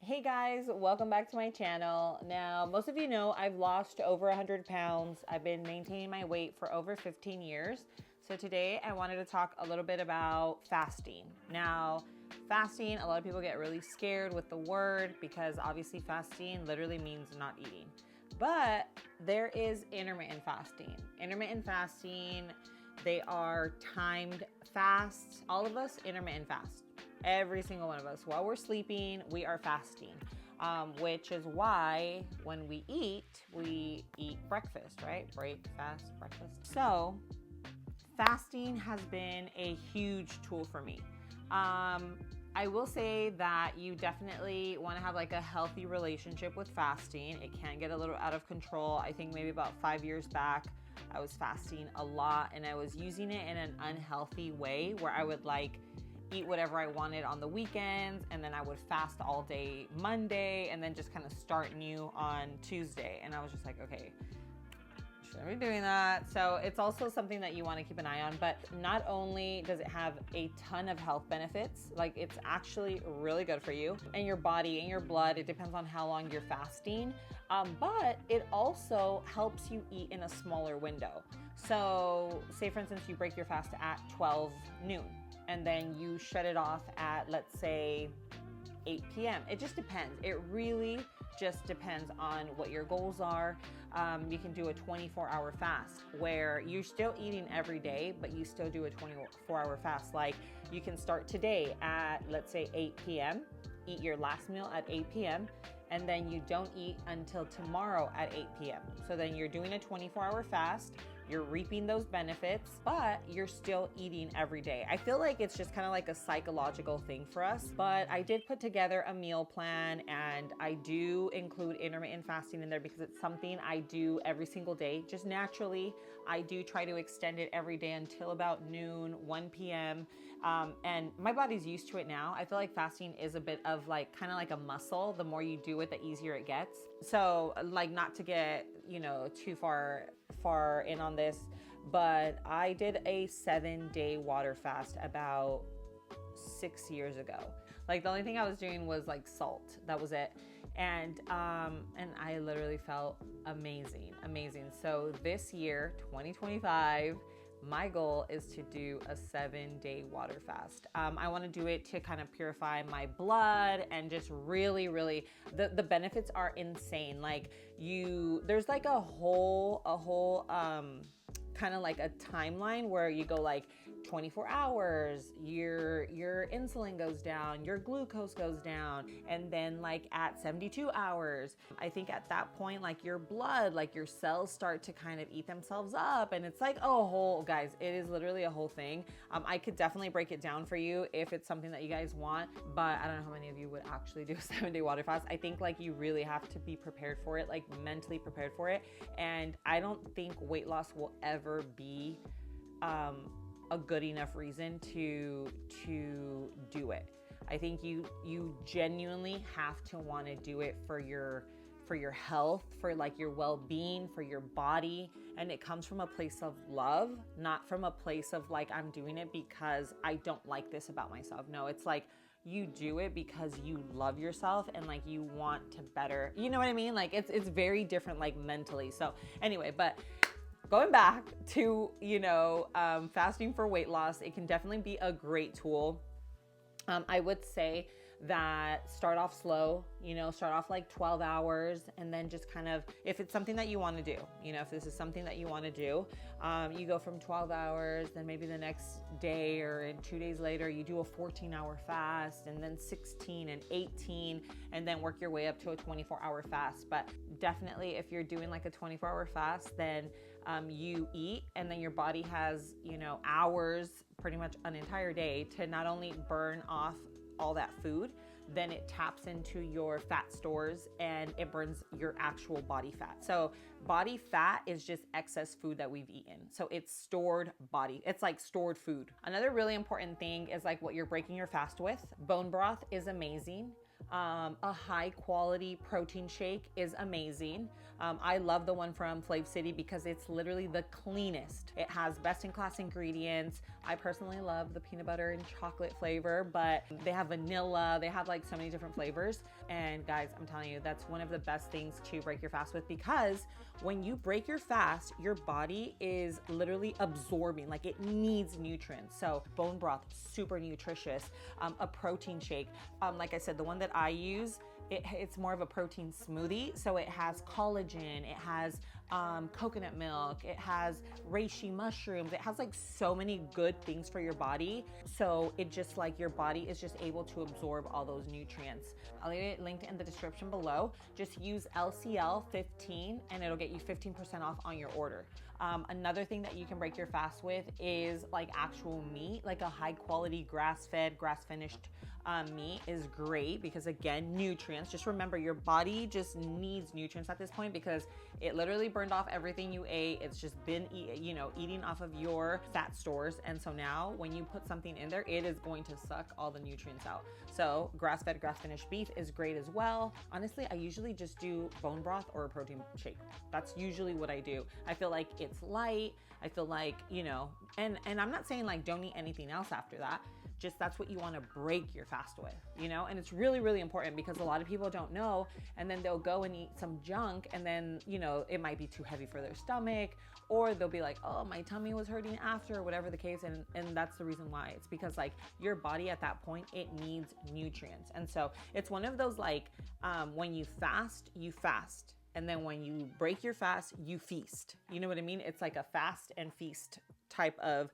Hey guys, welcome back to my channel. Now, most of you know I've lost over 100 pounds. I've been maintaining my weight for over 15 years. So today I wanted to talk a little bit about fasting. Now, fasting, a lot of people get really scared with the word because obviously fasting literally means not eating. But there is intermittent fasting. Intermittent fasting, they are timed fasts. All of us intermittent fast. Every single one of us, while we're sleeping, we are fasting, which is why when we eat breakfast, right? Break, fast, breakfast. So fasting has been a huge tool for me. I will say that you definitely want to have like a healthy relationship with fasting. It can get a little out of control. I think maybe about 5 years back, I was fasting a lot and I was using it in an unhealthy way where I would eat whatever I wanted on the weekends, and then I would fast all day Monday and then just kind of start new on Tuesday. And I was just like, okay, shouldn't be doing that. So it's also something that you want to keep an eye on. But not only does it have a ton of health benefits, like it's actually really good for you and your body and your blood. It depends on how long you're fasting. But it also helps you eat in a smaller window. So say for instance, you break your fast at 12 noon and then you shut it off at, let's say, 8 p.m. It just depends. It really just depends on what your goals are. You can do a 24-hour fast where you're still eating every day, but you still do a 24-hour fast. Like you can start today at, let's say, 8 p.m., eat your last meal at 8 p.m., and then you don't eat until tomorrow at 8 p.m. So then you're doing a 24-hour fast. You're reaping those benefits, but you're still eating every day. I feel like it's just kind of like a psychological thing for us, but I did put together a meal plan and I do include intermittent fasting in there because it's something I do every single day. Just naturally, I do try to extend it every day until about noon, 1 p.m. And my body's used to it now. I feel like fasting is a bit of kind of like a muscle. The more you do it, the easier it gets. So not to get, too far in on this, but I did a 7-day water fast about 6 years ago. The only thing I was doing was salt. That was it. And I literally felt amazing. So this year, 2025, my goal is to do a 7-day water fast. I want to do it to kind of purify my blood and just really, the benefits are insane. There's a whole kind of like a timeline where you go 24 hours, your insulin goes down, your glucose goes down, and then at 72 hours, I think at that point, your blood, your cells start to kind of eat themselves up, and it's guys, it is literally a whole thing. I could definitely break it down for you if it's something that you guys want, but I don't know how many of you would actually do a 7-day water fast. I think you really have to be prepared for it, mentally prepared for it, and I don't think weight loss will ever be a good enough reason to do it. I think you genuinely have to want to do it for your health, for your well-being, for your body, and it comes from a place of love, not from a place of I'm doing it because I don't like this about myself. No, it's you do it because you love yourself and you want to better, you know what I mean? It's very different mentally. So anyway, but going back to, fasting for weight loss, it can definitely be a great tool. I would say that start off slow, start off 12 hours and then just kind of, if it's something that you want to do, if this is something that you want to do, you go from 12 hours, then maybe the next day or 2 days later, you do a 14-hour fast and then 16 and 18, and then work your way up to a 24-hour fast. But definitely if you're doing a 24-hour fast, then you eat and then your body has, hours, pretty much an entire day to not only burn off all that food, then it taps into your fat stores and it burns your actual body fat. So body fat is just excess food that we've eaten. So it's stored body. It's stored food. Another really important thing is what you're breaking your fast with. Bone broth is amazing. A high quality protein shake is amazing. I love the one from Flav City because it's literally the cleanest. It has best in class ingredients. I personally love the peanut butter and chocolate flavor, but they have vanilla. They have like so many different flavors. And guys, I'm telling you, that's one of the best things to break your fast with, because when you break your fast, your body is literally absorbing, like it needs nutrients. So bone broth, super nutritious. A protein shake, like I said, the one that I use, it's more of a protein smoothie. So it has collagen, it has coconut milk, it has reishi mushrooms, it has like so many good things for your body. So it just like your body is just able to absorb all those nutrients. I'll leave it linked in the description below. Just use LCL15 and it'll get you 15% off on your order. Another thing that you can break your fast with is like actual meat, like a high quality grass-fed, grass-finished meat is great because again, nutrients. Just remember your body just needs nutrients at this point because it literally burned off everything you ate. It's just been, eating off of your fat stores. And so now when you put something in there, it is going to suck all the nutrients out. So grass-fed, grass-finished beef is great as well. Honestly, I usually just do bone broth or a protein shake. That's usually what I do. I feel like it's light. I feel like, and I'm not saying like don't eat anything else after that. Just that's what you want to break your fast with, and it's really, really important because a lot of people don't know, and then they'll go and eat some junk, and then, it might be too heavy for their stomach, or they'll be like, oh, my tummy was hurting after, or whatever the case. And that's the reason why. It's because like your body at that point, it needs nutrients. And so it's one of those like, when you fast. And then when you break your fast, you feast. You know what I mean? It's like a fast and feast type of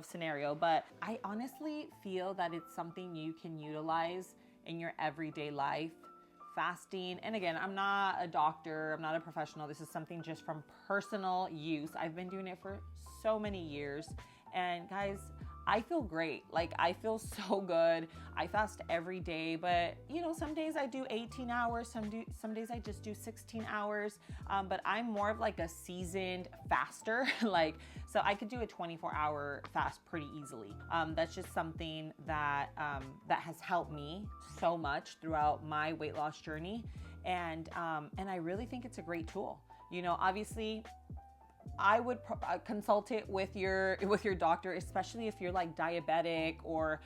scenario. But I honestly feel that it's something you can utilize in your everyday life. Fasting. And again, I'm not a doctor. I'm not a professional. This is something just from personal use. I've been doing it for so many years. And guys, I feel great. Like I feel so good. I fast every day, but some days I do 18 hours. Some days I just do 16 hours. But I'm more of like a seasoned faster. So I could do a 24-hour fast pretty easily. That's just something that has helped me so much throughout my weight loss journey. And I really think it's a great tool. Obviously, I would consult it with your doctor, especially if you're like diabetic or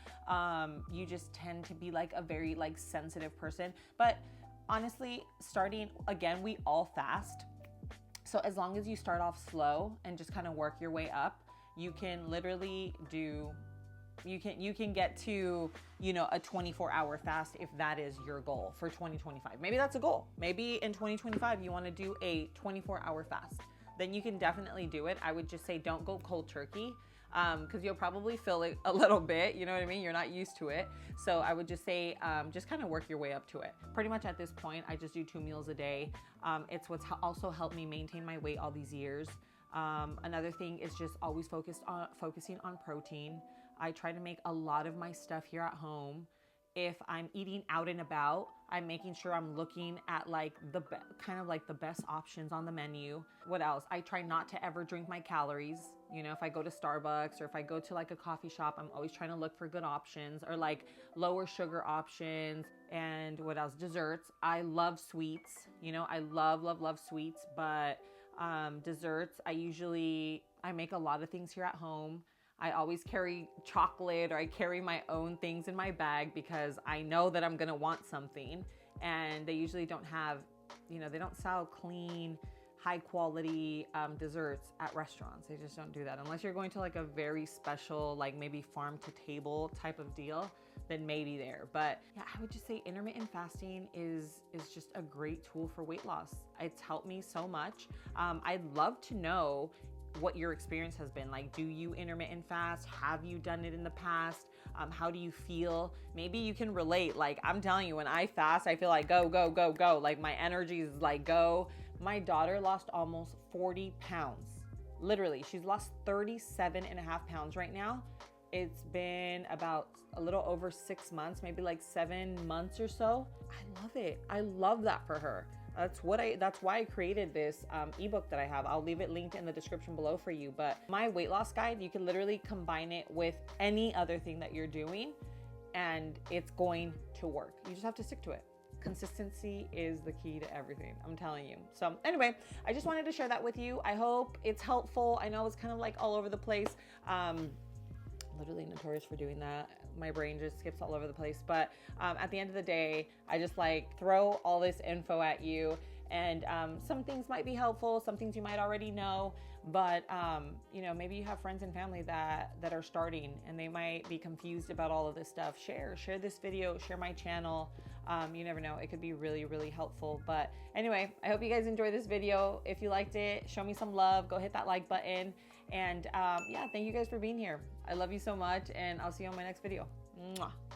you just tend to be like a very like sensitive person. But honestly, starting again, we all fast. So as long as you start off slow and just kind of work your way up, you can literally you can get to, a 24-hour fast if that is your goal for 2025. Maybe that's a goal. Maybe in 2025, you want to do a 24-hour fast. Then you can definitely do it. I would just say don't go cold turkey because you'll probably feel it a little bit. You know what I mean? You're not used to it. So I would just say just kind of work your way up to it. Pretty much at this point, I just do 2 meals a day. It's what's also helped me maintain my weight all these years. Another thing is just always focusing on protein. I try to make a lot of my stuff here at home. If I'm eating out and about, I'm making sure I'm looking at like the best options on the menu. What else? I try not to ever drink my calories. If I go to Starbucks or if I go to like a coffee shop, I'm always trying to look for good options or like lower sugar options. And what else? Desserts. I love sweets. I love sweets, but desserts, I make a lot of things here at home. I always carry chocolate or I carry my own things in my bag because I know that I'm going to want something, and they usually don't have, they don't sell clean, high quality desserts at restaurants. They just don't do that unless you're going to like a very special, like maybe farm to table type of deal, then maybe there. But yeah, I would just say intermittent fasting is just a great tool for weight loss. It's helped me so much. I'd love to know what your experience has been. Like, do you intermittent fast? Have you done it in the past? How do you feel? Maybe you can relate. Like, I'm telling you, when I fast, I feel like go, go, go, go. Like my energy is like go. My daughter lost almost 40 pounds. Literally, she's lost 37 and a half pounds right now. It's been about a little over 6 months, maybe like 7 months or so. I love it. I love that for her. That's why I created this ebook that I have. I'll leave it linked in the description below for you. But my weight loss guide, you can literally combine it with any other thing that you're doing and it's going to work. You just have to stick to it. Consistency is the key to everything, I'm telling you. So anyway, I just wanted to share that with you. I hope it's helpful. I know it's kind of like all over the place. Literally notorious for doing that. My brain just skips all over the place. But at the end of the day, I just like throw all this info at you. And some things might be helpful, some things you might already know, but you know, maybe you have friends and family that are starting and they might be confused about all of this stuff. Share this video, share my channel. You never know, it could be really, really helpful. But anyway, I hope you guys enjoyed this video. If you liked it, show me some love, go hit that like button. And yeah, thank you guys for being here. I love you so much, and I'll see you on my next video. Mwah.